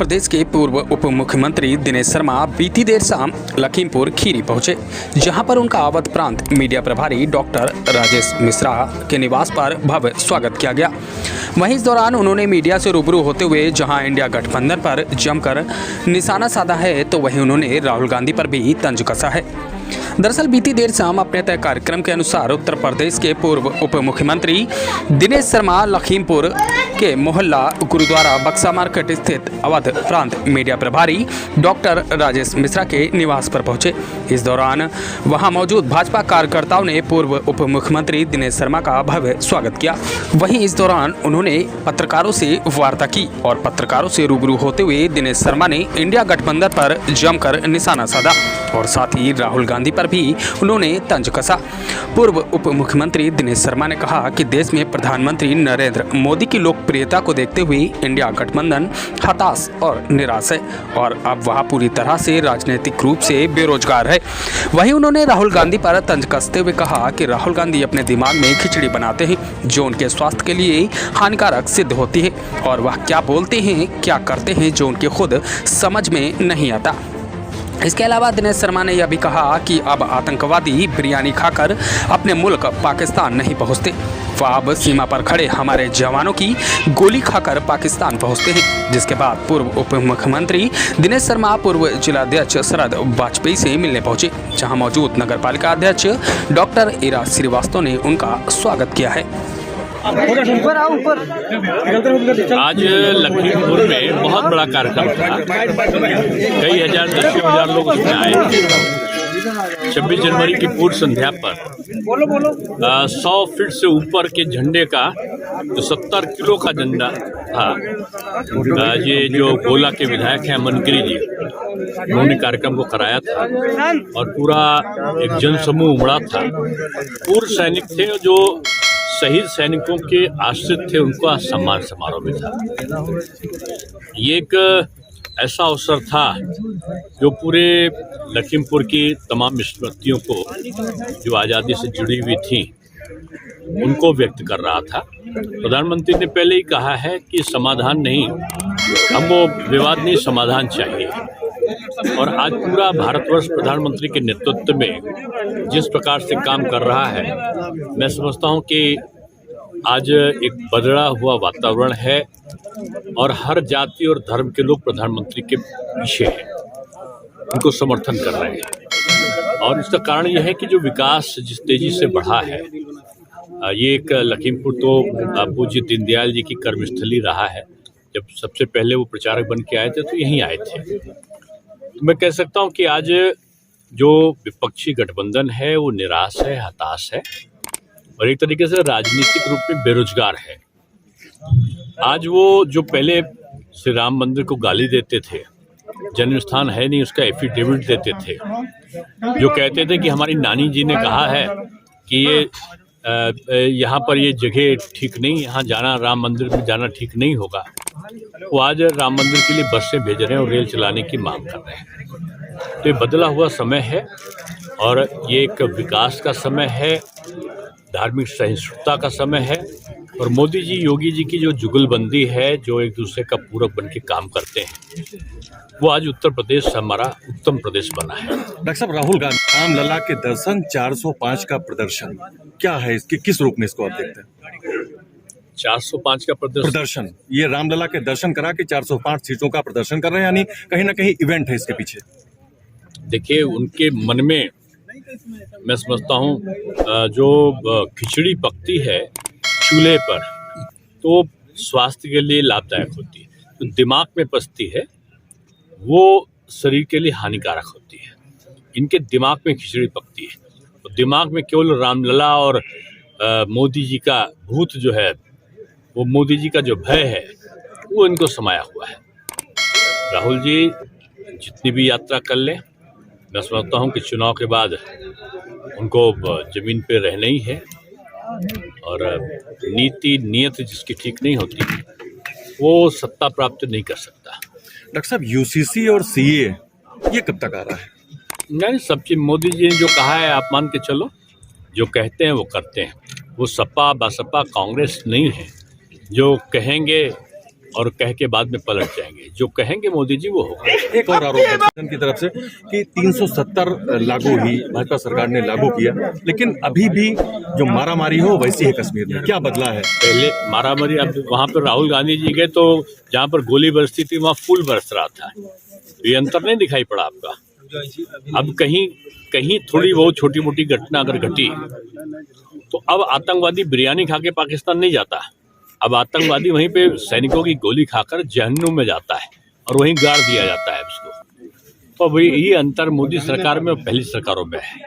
प्रदेश के पूर्व उप मुख्यमंत्री दिनेश शर्मा बीती देर शाम लखीमपुर खीरी पहुंचे, जहां पर उनका अवध प्रांत मीडिया प्रभारी डॉक्टर राजेश मिश्रा के निवास पर भव्य स्वागत किया गया। वहीं इस दौरान उन्होंने मीडिया से रूबरू होते हुए जहां इंडिया गठबंधन पर जमकर निशाना साधा है, तो वहीं उन्होंने राहुल गांधी पर भी तंज कसा है। दरअसल बीती देर शाम अपने तय कार्यक्रम के अनुसार उत्तर प्रदेश के पूर्व उप मुख्यमंत्री दिनेश शर्मा लखीमपुर के मोहल्ला गुरुद्वारा बक्सा मार्केट स्थित अवध प्रांत मीडिया प्रभारी डॉक्टर राजेश मिश्रा के निवास पर पहुंचे। इस दौरान वहां मौजूद भाजपा कार्यकर्ताओं ने पूर्व उप मुख्यमंत्री दिनेश शर्मा का भव्य स्वागत किया। वहीं इस दौरान उन्होंने पत्रकारों से वार्ता की और पत्रकारों से रूबरू होते हुए दिनेश शर्मा ने इंडिया गठबंधन पर जमकर निशाना साधा और साथ ही राहुल गांधी पर भी उन्होंने तंज कसा। पूर्व उप मुख्यमंत्री दिनेश शर्मा ने कहा कि देश में प्रधानमंत्री नरेंद्र मोदी की लोकप्रियता को देखते हुए इंडिया गठबंधन हताश और निराश है और अब वह पूरी तरह से राजनीतिक रूप से बेरोजगार है। वहीं उन्होंने राहुल गांधी पर तंज कसते हुए कहा कि राहुल गांधी अपने दिमाग में खिचड़ी बनाते हैं जो उनके स्वास्थ्य के लिए हानिकारक सिद्ध होती है और वह क्या बोलते हैं क्या करते हैं जो उनके खुद समझ में नहीं आता। इसके अलावा दिनेश शर्मा ने यह भी कहा कि अब आतंकवादी बिरयानी खाकर अपने मुल्क पाकिस्तान नहीं पहुंचते, वह अब सीमा पर खड़े हमारे जवानों की गोली खाकर पाकिस्तान पहुंचते हैं। जिसके बाद पूर्व उप मुख्यमंत्री दिनेश शर्मा पूर्व जिलाध्यक्ष शरद वाजपेयी से मिलने पहुंचे, जहां मौजूद नगरपालिका अध्यक्ष डॉक्टर इरा श्रीवास्तव ने उनका स्वागत किया है। आज लखीमपुर में बहुत बड़ा कार्यक्रम था, कई हजार दसियों हजार लोग उसमें आए थे। 26 जनवरी की पूर्व संध्या पर 100 फीट से ऊपर के झंडे का जो 70 किलो का झंडा था, ये जो गोला के विधायक हैं मनगिरी जी, उन्होंने कार्यक्रम को कराया था और पूरा एक जनसमूह उमड़ा था। पूर्व सैनिक थे जो शहीद सैनिकों के आश्रित थे, उनको सम्मान समारोह में था। ये एक ऐसा अवसर था जो पूरे लखीमपुर की तमाम स्मृतियों को जो आज़ादी से जुड़ी हुई थी उनको व्यक्त कर रहा था। प्रधानमंत्री ने पहले ही कहा है कि समाधान नहीं, हमको विवाद नहीं, समाधान चाहिए। और आज पूरा भारतवर्ष प्रधानमंत्री के नेतृत्व में जिस प्रकार से काम कर रहा है, मैं समझता हूं कि आज एक बदला हुआ वातावरण है और हर जाति और धर्म के लोग प्रधानमंत्री के पीछे हैं, उनको समर्थन कर रहे हैं। और इसका कारण यह है कि जो विकास जिस तेजी से बढ़ा है, ये एक लखीमपुर तो पूज्य दीनदयाल जी की कर्मस्थली रहा है। जब सबसे पहले वो प्रचारक बन के आए थे तो यहीं आए थे। तो मैं कह सकता हूं कि आज जो विपक्षी गठबंधन है वो निराश है, हताश है और एक तरीके से राजनीतिक रूप में बेरोजगार है। आज वो जो पहले श्री राम मंदिर को गाली देते थे, जन्म स्थान है नहीं उसका एफिडेविट देते थे, जो कहते थे कि हमारी नानी जी ने कहा है कि ये यहाँ पर ये जगह ठीक नहीं, यहाँ जाना, राम मंदिर में जाना ठीक नहीं होगा, वो आज राम मंदिर के लिए बसें भेज रहे हैं और रेल चलाने की मांग कर रहे हैं। तो ये बदला हुआ समय है और ये एक विकास का समय है, धार्मिक सहिष्णुता का समय है और मोदी जी योगी जी की जो जुगलबंदी है, जो एक दूसरे का पूरक बन के काम करते हैं, वो आज उत्तर प्रदेश हमारा उत्तम प्रदेश बना है। डॉक्टर साहब, राहुल गांधी रामलला के दर्शन 405 का प्रदर्शन क्या है, इसके किस रूप में इसको आप देखते हैं? 405 का प्रदर्शन, ये रामलला के दर्शन करा के 405 सीटों का प्रदर्शन कर रहे हैं, यानी कहीं ना कहीं इवेंट है इसके पीछे। देखिए, उनके मन में मैं समझता हूँ जो खिचड़ी पकती है चूल्हे पर तो स्वास्थ्य के लिए लाभदायक होती है, तो दिमाग में पचती है वो शरीर के लिए हानिकारक होती है। इनके दिमाग में खिचड़ी पकती है, तो दिमाग में केवल रामलला और मोदी जी का भूत जो है, वो मोदी जी का जो भय है वो इनको समाया हुआ है। राहुल जी जितनी भी यात्रा कर लें, मैं समझता हूँ कि चुनाव के बाद उनको जमीन पे रहना ही है और नीति नियत जिसकी ठीक नहीं होती वो सत्ता प्राप्त नहीं कर सकता। डॉक्टर साहब, यूसीसी और सीए ये कब तक आ रहा है? नहीं, सब चीज मोदी जी ने जो कहा है आप मान के चलो, जो कहते हैं वो करते हैं। वो सपा बसपा कांग्रेस नहीं है, जो कहेंगे और कह के बाद में पलट जाएंगे। जो कहेंगे मोदी जी वो होगा। एक और आरोप है प्रशासन की तरफ से कि 370 लागू ही भाजपा सरकार ने लागू किया, लेकिन अभी भी जो मारामारी हो वैसी है कश्मीर में। क्या बदला है? पहले मारामारी, अब वहां पर राहुल गांधी जी गए तो जहां पर गोली बरसती थी वहां फूल बरस रहा था। ये अंतर नहीं दिखाई पड़ा आपका? अब कहीं कहीं थोड़ी बहुत छोटी मोटी घटना अगर घटी तो अब आतंकवादी बिरयानी खा के पाकिस्तान नहीं जाता। अब आतंकवादी वहीं पे सैनिकों की गोली खाकर जहन्नुम में जाता है और वहीं गाड़ दिया जाता है उसको। तो भाई ये अंतर मोदी सरकार में और पहली सरकारों में है।